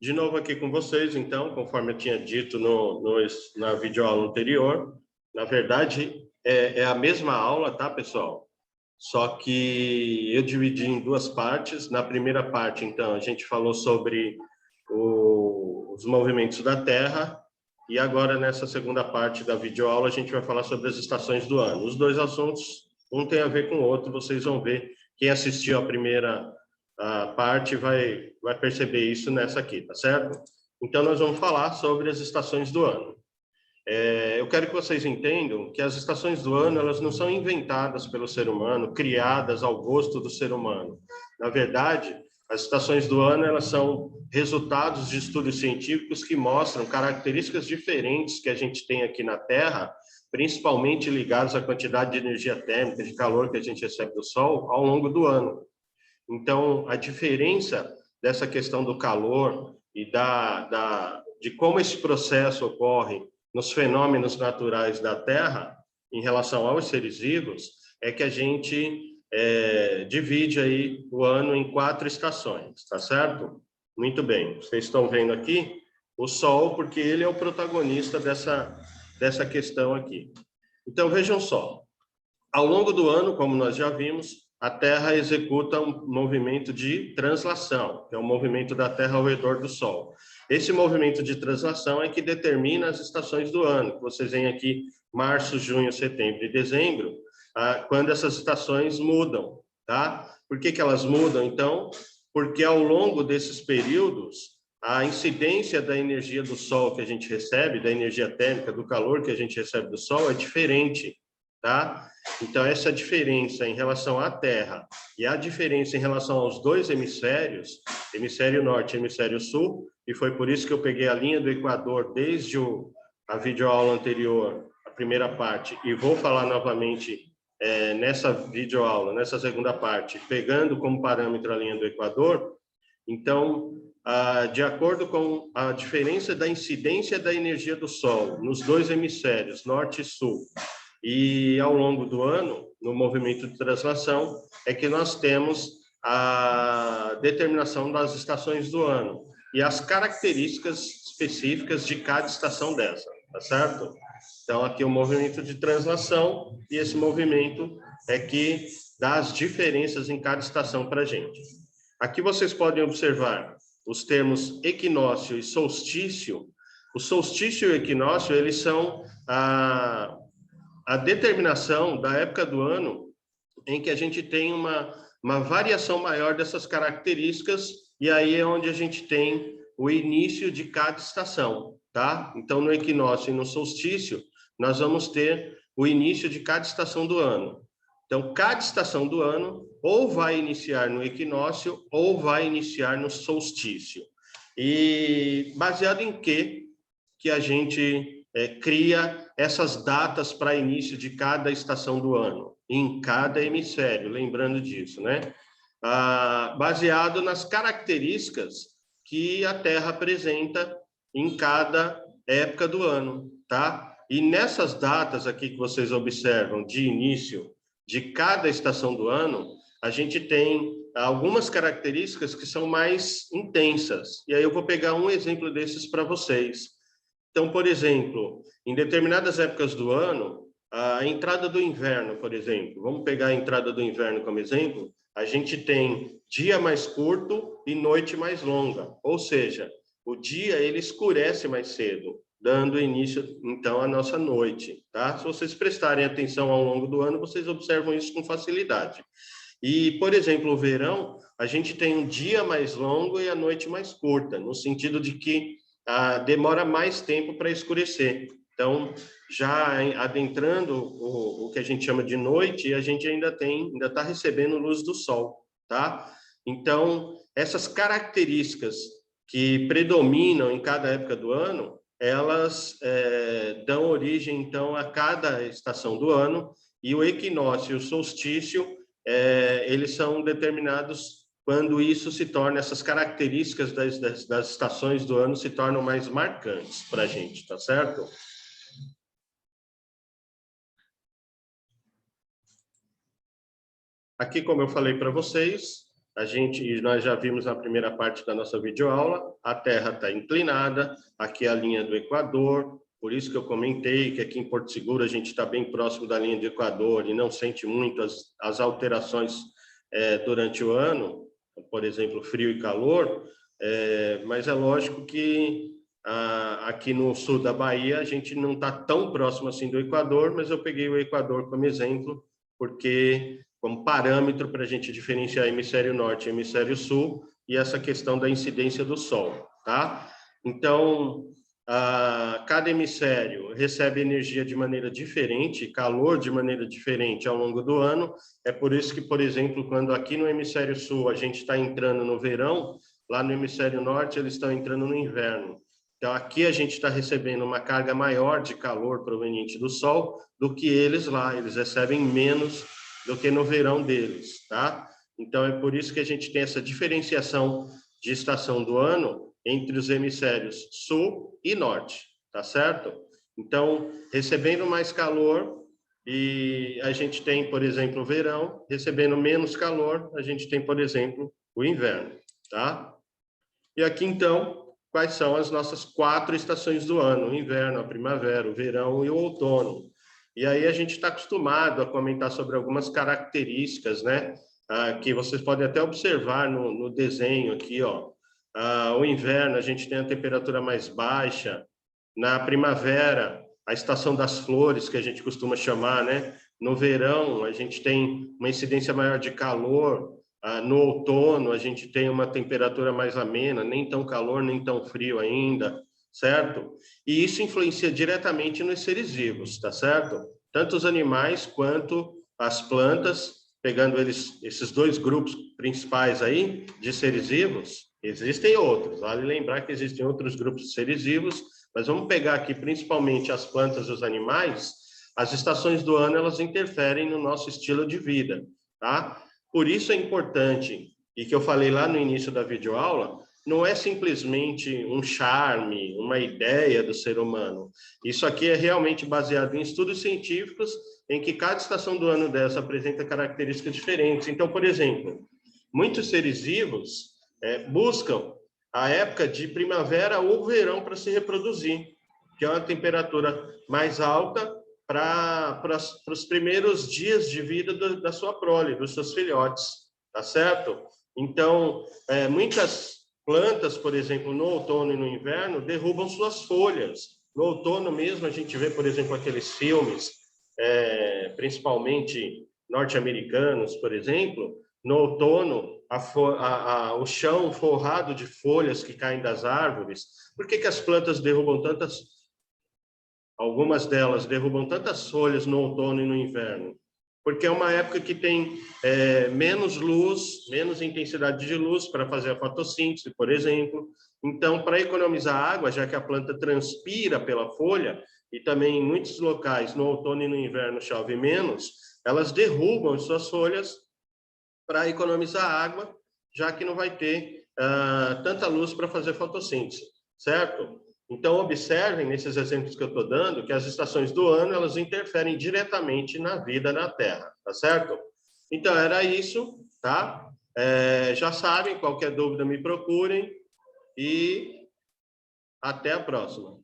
De novo aqui com vocês, então, conforme eu tinha dito na videoaula anterior, na verdade, é a mesma aula, tá, pessoal? Só que eu dividi em duas partes. Na primeira parte, então, a gente falou sobre os movimentos da Terra, e agora, nessa segunda parte da videoaula, a gente vai falar sobre as estações do ano. Os dois assuntos, um tem a ver com o outro, vocês vão ver. Quem assistiu a primeira parte vai perceber isso nessa aqui, tá certo? Então, nós vamos falar sobre as estações do ano. Eu quero que vocês entendam que as estações do ano, elas não são inventadas pelo ser humano, criadas ao gosto do ser humano. Na verdade, as estações do ano, elas são resultados de estudos científicos que mostram características diferentes que a gente tem aqui na Terra, principalmente ligadas à quantidade de energia térmica, de calor que a gente recebe do Sol ao longo do ano. Então, a diferença dessa questão do calor e de como esse processo ocorre nos fenômenos naturais da Terra, em relação aos seres vivos, é que a gente divide aí o ano em 4 estações, tá certo? Muito bem, vocês estão vendo aqui o Sol, porque ele é o protagonista dessa questão aqui. Então, vejam só, ao longo do ano, como nós já vimos, a Terra executa um movimento de translação, que é o movimento da Terra ao redor do Sol. Esse movimento de translação é que determina as estações do ano, que vocês veem aqui, março, junho, setembro e dezembro, quando essas estações mudam, tá? Por que elas mudam, então? Porque ao longo desses períodos, a incidência da energia do Sol que a gente recebe, da energia térmica, do calor que a gente recebe do Sol, é diferente, tá? Então, essa diferença em relação à Terra e a diferença em relação aos dois hemisférios, hemisfério norte e hemisfério sul, e foi por isso que eu peguei a linha do Equador desde a videoaula anterior, a primeira parte, e vou falar novamente nessa videoaula, nessa segunda parte, pegando como parâmetro a linha do Equador. Então, de acordo com a diferença da incidência da energia do Sol nos dois hemisférios, norte e sul, e ao longo do ano, no movimento de translação, é que nós temos a determinação das estações do ano e as características específicas de cada estação dessa, tá certo? Então, aqui é o movimento de translação, e esse movimento é que dá as diferenças em cada estação para a gente. Aqui vocês podem observar os termos equinócio e solstício. O solstício e o equinócio, eles são a determinação da época do ano em que a gente tem uma variação maior dessas características, e aí é onde a gente tem o início de cada estação, tá? Então, no equinócio e no solstício, nós vamos ter o início de cada estação do ano. Então, cada estação do ano ou vai iniciar no equinócio ou vai iniciar no solstício. E baseado em que a gente cria essas datas para início de cada estação do ano, em cada hemisfério, lembrando disso, né? Baseado nas características que a Terra apresenta em cada época do ano, tá? E nessas datas aqui que vocês observam de início de cada estação do ano, a gente tem algumas características que são mais intensas. E aí eu vou pegar um exemplo desses para vocês. Então, por exemplo, em determinadas épocas do ano, a entrada do inverno, por exemplo, vamos pegar a entrada do inverno como exemplo, a gente tem dia mais curto e noite mais longa, ou seja, o dia ele escurece mais cedo, dando início, então, à nossa noite, tá? Se vocês prestarem atenção ao longo do ano, vocês observam isso com facilidade. E, por exemplo, o verão, a gente tem um dia mais longo e a noite mais curta, no sentido de que demora mais tempo para escurecer. Então, já adentrando o que a gente chama de noite, a gente ainda está recebendo luz do sol, tá? Então, essas características que predominam em cada época do ano, elas dão origem, então, a cada estação do ano, e o equinócio e o solstício, eles são determinados quando isso se torna, essas características das estações do ano se tornam mais marcantes para a gente, tá certo? Aqui, como eu falei para vocês, nós já vimos na primeira parte da nossa videoaula, a Terra está inclinada, aqui é a linha do Equador, por isso que eu comentei que aqui em Porto Seguro a gente está bem próximo da linha do Equador e não sente muito as alterações durante o ano, por exemplo, frio e calor, mas é lógico que aqui no sul da Bahia a gente não está tão próximo assim do Equador, mas eu peguei o Equador como exemplo, porque como parâmetro para a gente diferenciar hemisfério norte e hemisfério sul e essa questão da incidência do Sol, tá? Então, cada hemisfério recebe energia de maneira diferente, calor de maneira diferente ao longo do ano. É por isso que, por exemplo, quando aqui no hemisfério sul a gente está entrando no verão, lá no hemisfério norte eles estão entrando no inverno. Então, aqui a gente está recebendo uma carga maior de calor proveniente do Sol do que eles lá. Eles recebem menos do que no verão deles, tá? Então, é por isso que a gente tem essa diferenciação de estação do ano entre os hemisférios sul e norte, tá certo? Então, recebendo mais calor, e a gente tem, por exemplo, o verão, recebendo menos calor, a gente tem, por exemplo, o inverno, tá? E aqui, então, quais são as nossas 4 estações do ano: o inverno, a primavera, o verão e o outono. E aí a gente está acostumado a comentar sobre algumas características, né? Que vocês podem até observar no desenho aqui, ó. O inverno, a gente tem a temperatura mais baixa. Na primavera, a estação das flores, que a gente costuma chamar, né? No verão, a gente tem uma incidência maior de calor. No outono, a gente tem uma temperatura mais amena, nem tão calor, nem tão frio ainda, certo? E isso influencia diretamente nos seres vivos, tá certo? Tanto os animais quanto as plantas, pegando esses 2 grupos principais aí de seres vivos. Existem outros, vale lembrar que existem outros grupos de seres vivos, mas vamos pegar aqui principalmente as plantas e os animais. As estações do ano, elas interferem no nosso estilo de vida, tá? Por isso é importante, e que eu falei lá no início da videoaula, não é simplesmente um charme, uma ideia do ser humano. Isso aqui é realmente baseado em estudos científicos em que cada estação do ano dessa apresenta características diferentes. Então, por exemplo, muitos seres vivos buscam a época de primavera ou verão para se reproduzir, que é uma temperatura mais alta para os primeiros dias de vida da sua prole, dos seus filhotes, tá certo? Então, muitas plantas, por exemplo, no outono e no inverno, derrubam suas folhas. No outono mesmo, a gente vê, por exemplo, aqueles filmes, principalmente norte-americanos, por exemplo, no outono, o chão forrado de folhas que caem das árvores. Por que as plantas derrubam algumas delas derrubam tantas folhas no outono e no inverno? Porque é uma época que tem menos luz, menos intensidade de luz para fazer a fotossíntese, por exemplo. Então, para economizar água, já que a planta transpira pela folha, e também em muitos locais, no outono e no inverno, chove menos, elas derrubam suas folhas para economizar água, já que não vai ter tanta luz para fazer fotossíntese, certo? Então, observem, nesses exemplos que eu estou dando, que as estações do ano, elas interferem diretamente na vida na Terra, tá certo? Então, era isso, tá? Já sabem, qualquer dúvida me procurem e até a próxima.